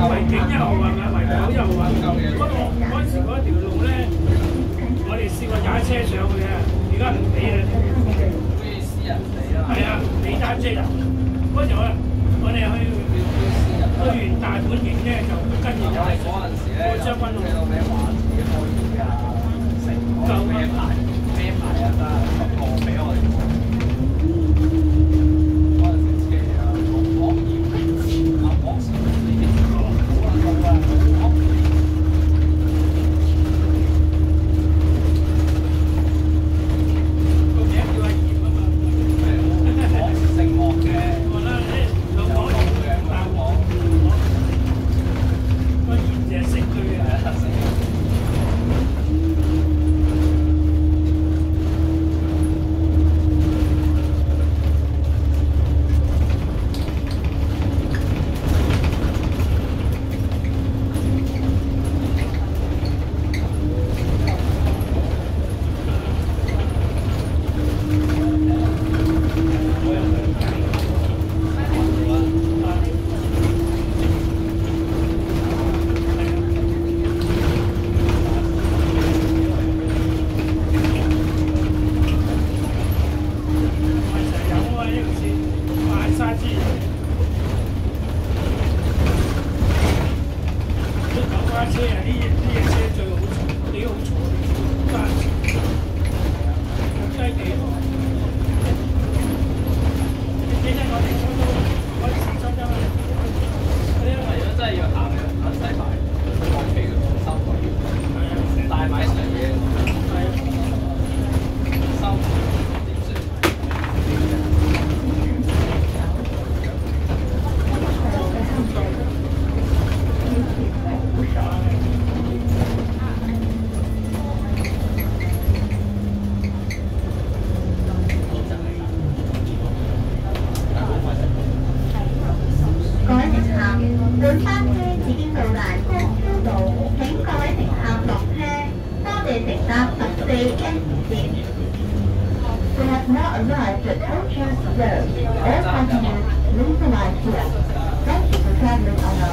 維景一號係咪？維港一號啊！嗰陣時嗰條路咧，我哋試過踩車上去啊，而家唔俾啦。好似私人地啊。係啊，俾單車入。嗰時我哋去完大本營咧，就跟住就係嗰陣時咧，將軍澳到咩華子開業㗎，成個咩牌啊得10個俾我哋。We have now arrived at Colchester Road. All passengers, please arrive here. Thank you for travelling on our